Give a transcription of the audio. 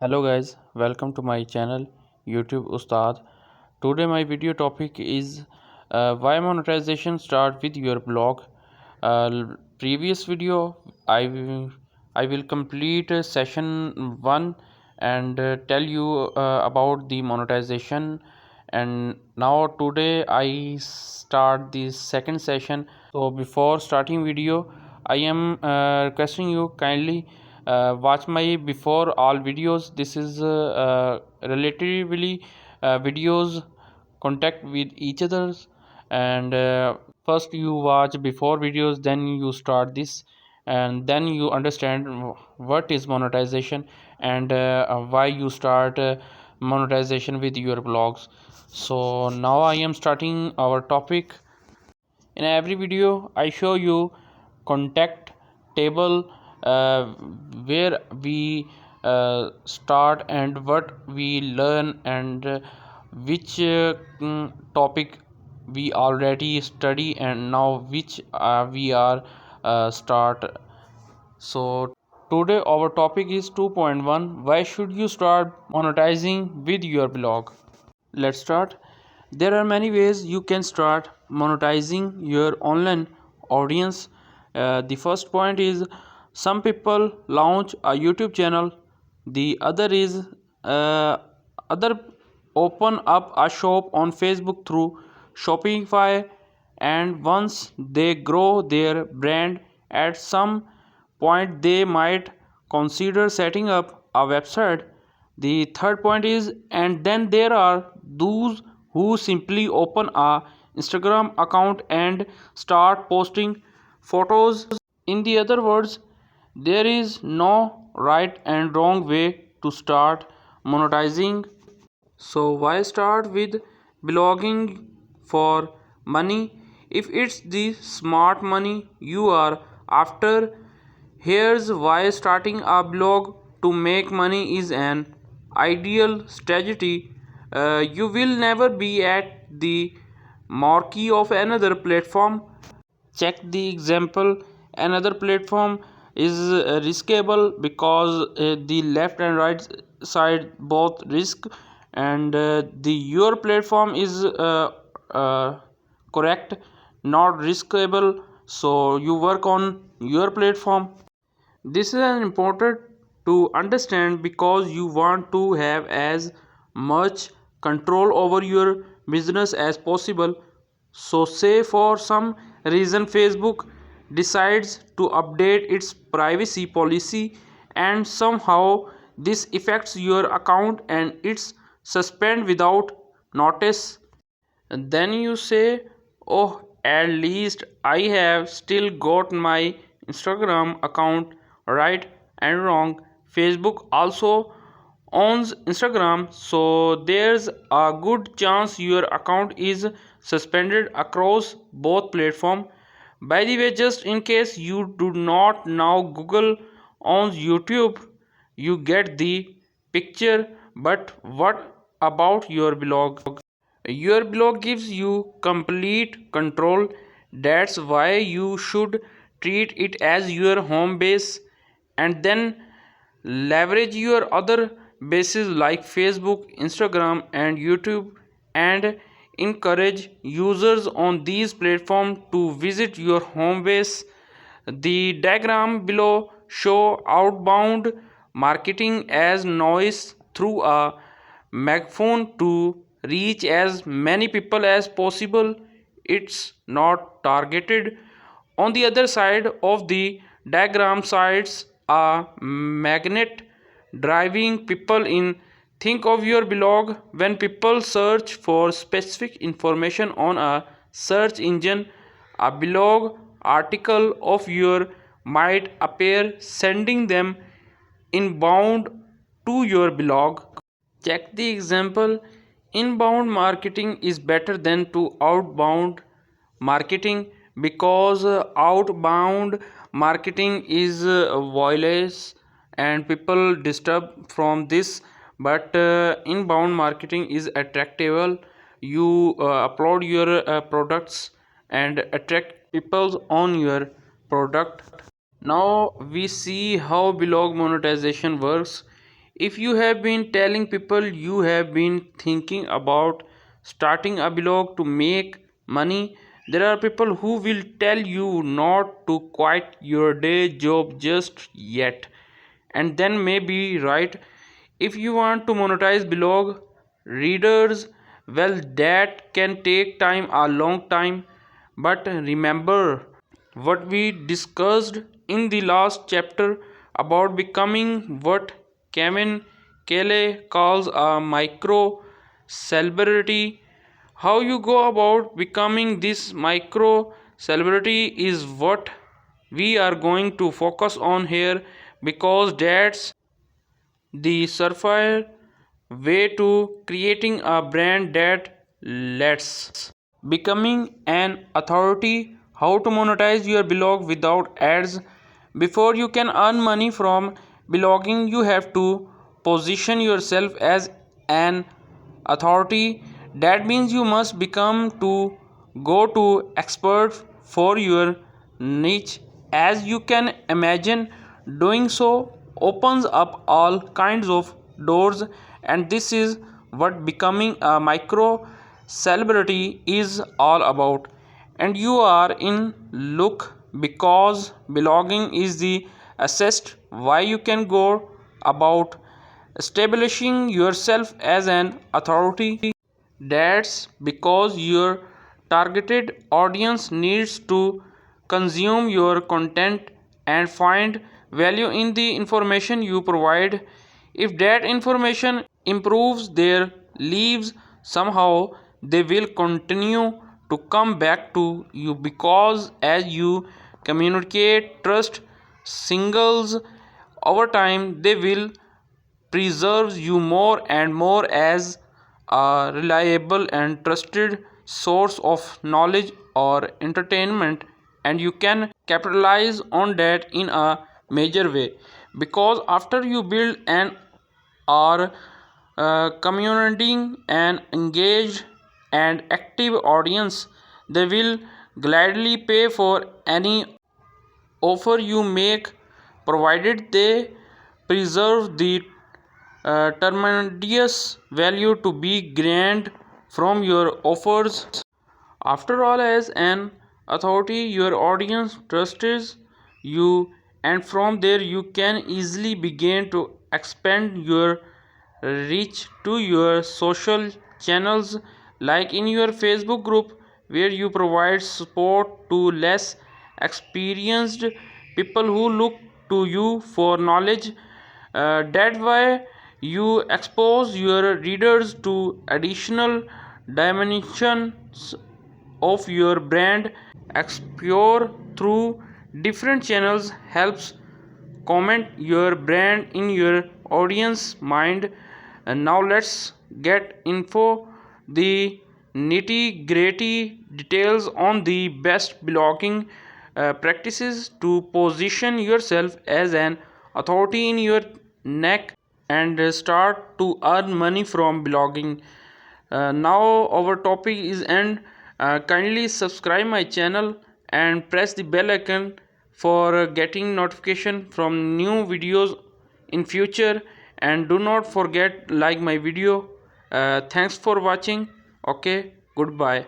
Hello guys, welcome to my channel YouTube Ustad. Today my video topic is why monetization start with your blog. Previous video I will complete session 1 and tell you about the monetization, and now today I start the second session. So before starting video I am requesting you kindly watch my before all videos. This is relatively videos contact with each others, and first you watch before videos, then you start this, and then you understand what is monetization and why you start monetization with your blogs. So now I am starting our topic. In every video I show you contact table, uh, where we start and what we learn, and which topic we already study, and now which we are start. So today our topic is 2.1, why should you start monetizing with your blog. Let's start. There are many ways you can start monetizing your online audience. The first point is, some people launch a YouTube channel. The other is, uh, other open up a shop on Facebook through Shopify, and once they grow their brand, at some point they might consider setting up a website. The third point is, and then there are those who simply open a Instagram account and start posting photos. In the other words, there is no right and wrong way to start monetizing. So why start with blogging for money? If it's the smart money you are after, here's why starting a blog to make money is an ideal strategy. You will never be at the marquee of another platform. Check the example. Another platform is riskable because the left and right side both risk, and the your platform is uh, correct, not riskable, so you work on your platform. This is an important to understand because you want to have as much control over your business as possible. So, say for some reason Facebook decides to update its privacy policy, and somehow this affects your account and it's suspend without notice. And then you say, oh, at least I have still got my Instagram account. Right and wrong. Facebook also owns Instagram, so there's a good chance your account is suspended across both platforms. By the way, just in case you do not know, Google owns YouTube. You get the picture, but what about your blog? Your blog gives you complete control. That's why you should treat it as your home base, and then leverage your other bases like Facebook, Instagram, and YouTube, and encourage users on these platforms to visit your home base. The diagram below show outbound marketing as noise through a megaphone to reach as many people as possible. It's not targeted. On the other side of the diagram sides a magnet driving people in. Think of your blog when people search for specific information on a search engine. A blog article of your might appear, sending them inbound to your blog. Check the example. Inbound marketing is better than to outbound marketing because outbound marketing is voiceless and people disturb from this, but inbound marketing is attractable. You upload your products and attract people on your product. Now we see how blog monetization works. If you have been telling people you have been thinking about starting a blog to make money, there are people who will tell you not to quit your day job just yet. And then may be right. If you want to monetize blog readers, well, that can take time, a long time. But remember what we discussed in the last chapter about becoming what Kevin Kelly calls a micro celebrity. How you go about becoming this micro celebrity is what we are going to focus on here, because that's the surefire way to creating a brand that lasts. Becoming an authority, how to monetize your blog without ads. Before you can earn money from blogging, you have to position yourself as an authority. That means you must become to go to expert for your niche. As you can imagine, doing so opens up all kinds of doors, and this is what becoming a micro celebrity is all about. And you are in luck, because blogging is the assist why you can go about establishing yourself as an authority. That's because your targeted audience needs to consume your content and find value in the information you provide. If that information improves their lives somehow, they will continue to come back to you, because as you communicate trust singles over time, they will preserves you more and more as a reliable and trusted source of knowledge or entertainment. And you can capitalize on that in a major way, because after you build an or communicating an engaged and active audience, they will gladly pay for any offer you make, provided they preserve the tremendous value to be gained from your offers. After all, as an authority, your audience trusts you, and from there, you can easily begin to expand your reach to your social channels, like in your Facebook group, where you provide support to less experienced people who look to you for knowledge. That why you expose your readers to additional dimensions of your brand. Explore through different channels helps comment your brand in your audience mind. And now let's get info the nitty gritty details on the best blogging practices to position yourself as an authority in your neck and start to earn money from blogging. Now our topic is end. Kindly subscribe my channel and press the bell icon for getting notification from new videos in future, and do not forget like my video. Thanks for watching. Okay, goodbye.